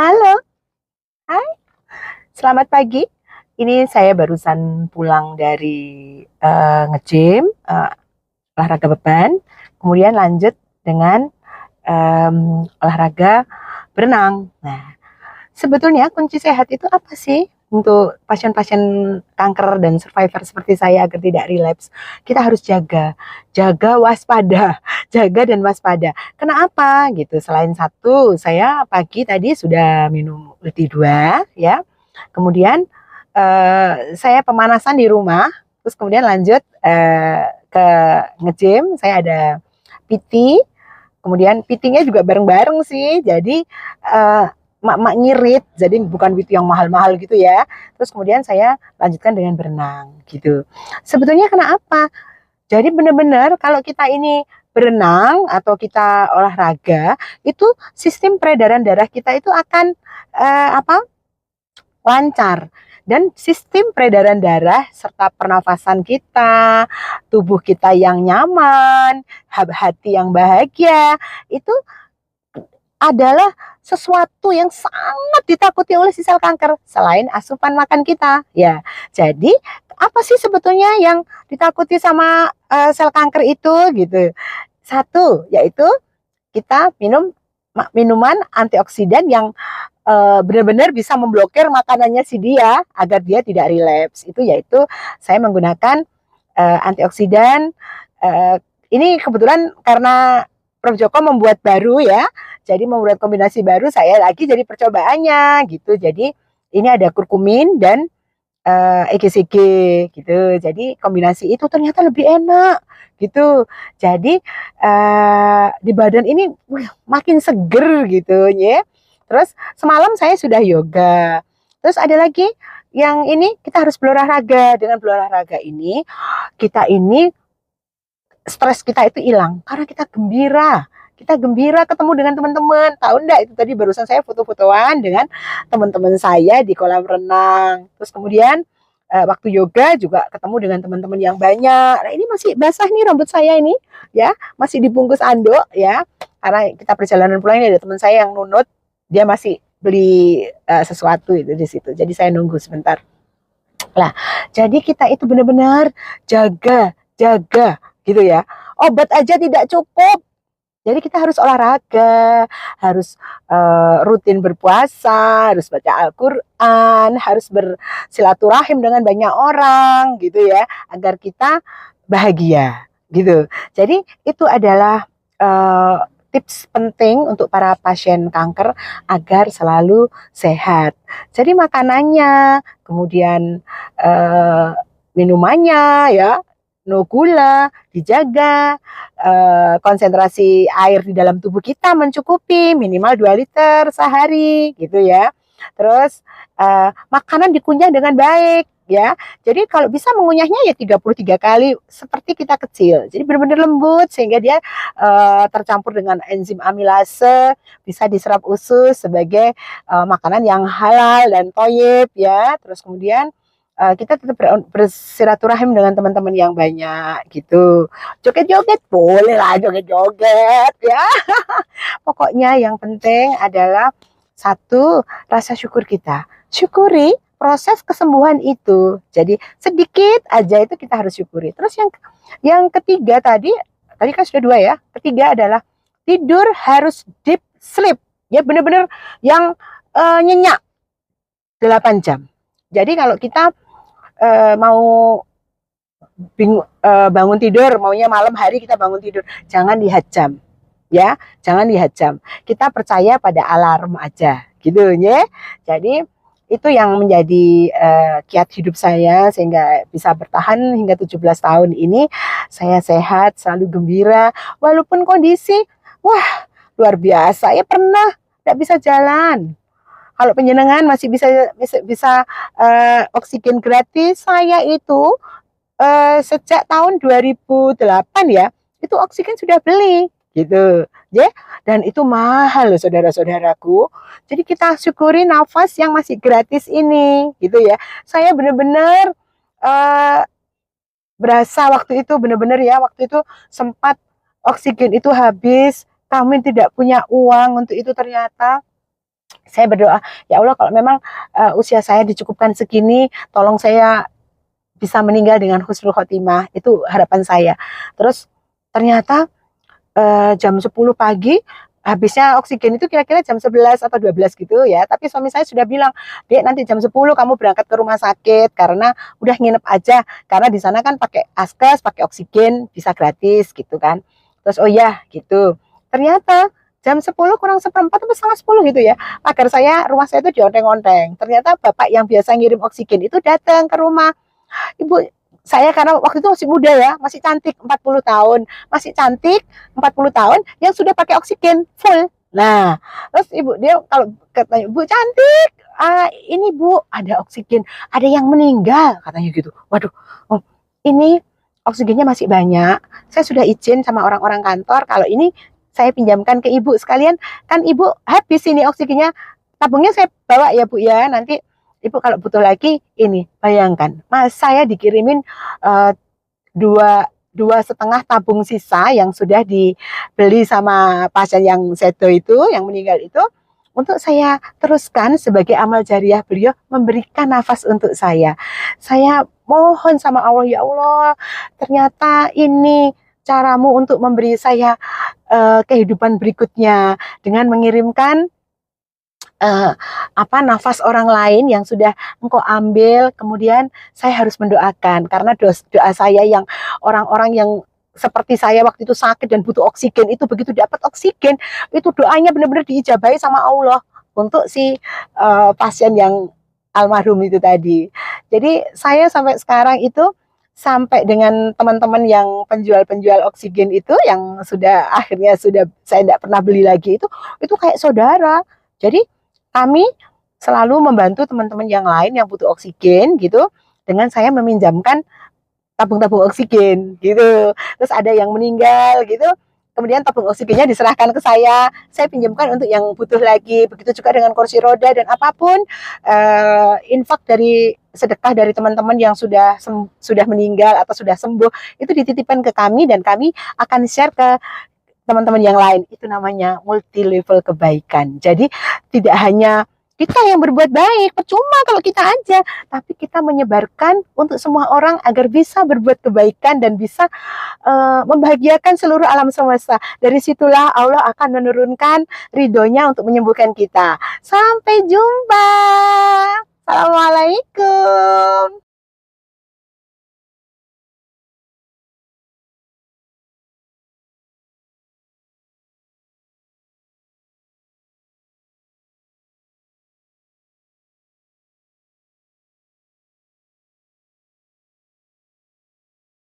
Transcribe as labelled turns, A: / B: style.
A: Halo, hai, selamat pagi. Ini saya barusan pulang dari nge-gym, olahraga beban, kemudian lanjut dengan olahraga berenang. Nah, sebetulnya kunci sehat itu apa sih untuk pasien-pasien kanker dan survivor seperti saya agar tidak relapse? Kita harus jaga waspada, jaga dan waspada. Kenapa gitu? Selain satu, saya pagi tadi sudah minum ulti 2 ya. Kemudian saya pemanasan di rumah, terus kemudian lanjut ke nge-gym. Saya ada PT, kemudian PT-nya juga bareng-bareng sih. Jadi mak-mak ngirit, jadi bukan PT yang mahal-mahal gitu ya. Terus kemudian saya lanjutkan dengan berenang gitu. Sebetulnya kenapa? Jadi benar-benar kalau kita ini berenang atau kita olahraga, itu sistem peredaran darah kita itu akan apa? Lancar, dan sistem peredaran darah serta pernafasan kita, tubuh kita yang nyaman, hati yang bahagia itu adalah sesuatu yang sangat ditakuti oleh si sel kanker selain asupan makan kita ya. Jadi apa sih sebetulnya yang ditakuti sama sel kanker itu gitu? Satu yaitu kita minum minuman antioksidan yang benar-benar bisa memblokir makanannya si dia agar dia tidak relapse. Itu yaitu saya menggunakan antioksidan. Uh, ini kebetulan karena Prof Joko membuat baru ya, jadi membuat kombinasi baru saya lagi jadi percobaannya gitu. Jadi ini ada kurkumin dan EGCG gitu. Jadi kombinasi itu ternyata lebih enak gitu. Jadi di badan ini makin seger gitu ya. Terus semalam saya sudah yoga. Terus ada lagi yang ini kita harus berolahraga. Dengan berolahraga ini kita ini stres kita itu hilang karena kita gembira. Kita gembira ketemu dengan teman-teman. Tahu enggak itu tadi barusan saya foto-fotoan dengan teman-teman saya di kolam renang. Terus kemudian waktu yoga juga ketemu dengan teman-teman yang banyak. Nah, ini masih basah nih rambut saya ini, ya, masih dibungkus anduk ya. Karena kita perjalanan pulang ini ada teman saya yang nunut, dia masih beli sesuatu itu di situ. Jadi saya nunggu sebentar. Lah, jadi kita itu benar-benar jaga gitu ya. Obat aja tidak cukup. Jadi kita harus olahraga, harus rutin berpuasa, harus baca Al-Quran, harus bersilaturahim dengan banyak orang gitu ya, agar kita bahagia gitu. Jadi itu adalah tips penting untuk para pasien kanker agar selalu sehat. Jadi makanannya, kemudian minumannya ya, no gula, dijaga, konsentrasi air di dalam tubuh kita mencukupi minimal 2 liter sehari gitu ya. Terus makanan dikunyah dengan baik ya. Jadi kalau bisa mengunyahnya ya 33 kali seperti kita kecil. Jadi benar-benar lembut sehingga dia tercampur dengan enzim amilase, bisa diserap usus sebagai makanan yang halal dan toyib ya. Terus kemudian kita tetap bersilaturahim dengan teman-teman yang banyak gitu. Joget-joget boleh lah, joget-joget ya. Pokoknya yang penting adalah satu, rasa syukur kita. Syukuri proses kesembuhan itu. Jadi sedikit aja itu kita harus syukuri. Terus yang ketiga tadi kan sudah 2 ya. Ketiga adalah tidur harus deep sleep. Ya benar-benar yang nyenyak 8 jam. Jadi kalau kita mau bangun tidur, maunya malam hari kita bangun tidur, jangan lihat jam ya, jangan lihat jam, kita percaya pada alarm aja gitu ya. Jadi itu yang menjadi kiat hidup saya sehingga bisa bertahan hingga 17 tahun ini. Saya sehat, selalu gembira walaupun kondisi wah luar biasa ya, pernah tidak bisa jalan. Kalau penjenengan masih bisa oksigen gratis, saya itu sejak tahun 2008 ya, itu oksigen sudah beli gitu. Ya, dan itu mahal loh saudara-saudaraku. Jadi kita syukuri nafas yang masih gratis ini gitu ya. Saya benar-benar uh, berasa waktu itu benar-benar ya, waktu itu sempat oksigen itu habis, kami tidak punya uang untuk itu ternyata. Saya berdoa, ya Allah kalau memang usia saya dicukupkan segini, tolong saya bisa meninggal dengan husnul khotimah. Itu harapan saya. Terus ternyata jam 10 pagi habisnya oksigen itu kira-kira jam 11 atau 12 gitu ya. Tapi suami saya sudah bilang, "Dek, nanti jam 10 kamu berangkat ke rumah sakit karena udah nginep aja. Karena di sana kan pakai askes, pakai oksigen bisa gratis gitu kan." Terus oh ya gitu. Ternyata jam 10 kurang seperempat atau setengah 10 gitu ya. Pagar saya, rumah saya itu dionteng-onteng. Ternyata bapak yang biasa ngirim oksigen itu datang ke rumah. Ibu saya karena waktu itu masih muda ya, masih cantik 40 tahun, masih cantik 40 tahun yang sudah pakai oksigen full. Nah, terus ibu dia kalau katanya, "Bu cantik, ini Bu ada oksigen, ada yang meninggal," katanya gitu. Waduh, oh, ini oksigennya masih banyak. Saya sudah izin sama orang-orang kantor kalau ini saya pinjamkan ke Ibu sekalian, kan Ibu habis ini oksigennya, tabungnya saya bawa ya Bu ya, nanti Ibu kalau butuh lagi ini, bayangkan, Mas saya dikirimin uh, dua dua setengah tabung sisa yang sudah dibeli sama pasien yang sedo itu, yang meninggal itu, untuk saya teruskan sebagai amal jariah beliau memberikan nafas untuk saya. Saya mohon sama Allah, ya Allah, ternyata ini caramu untuk memberi saya kehidupan berikutnya dengan mengirimkan uh, nafas orang lain yang sudah engkau ambil, kemudian saya harus mendoakan karena doa saya yang orang-orang yang seperti saya waktu itu sakit dan butuh oksigen itu begitu dapat oksigen itu doanya benar-benar diijabahi sama Allah untuk si pasien yang almarhum itu tadi. Jadi saya sampai sekarang itu sampai dengan teman-teman yang penjual-penjual oksigen itu yang sudah akhirnya sudah saya tidak pernah beli lagi itu kayak saudara. Jadi kami selalu membantu teman-teman yang lain yang butuh oksigen gitu dengan saya meminjamkan tabung-tabung oksigen gitu. Terus ada yang meninggal gitu, kemudian tabung oksigennya diserahkan ke saya pinjamkan untuk yang butuh lagi. Begitu juga dengan kursi roda dan apapun infak dari sedekah dari teman-teman yang sudah meninggal atau sudah sembuh itu dititipkan ke kami dan kami akan share ke teman-teman yang lain. Itu namanya multi level kebaikan. Jadi tidak hanya kita yang berbuat baik, percuma kalau kita aja, tapi kita menyebarkan untuk semua orang agar bisa berbuat kebaikan dan bisa membahagiakan seluruh alam semesta. Dari situlah Allah akan menurunkan ridhonya untuk menyembuhkan kita. Sampai jumpa. Assalamualaikum.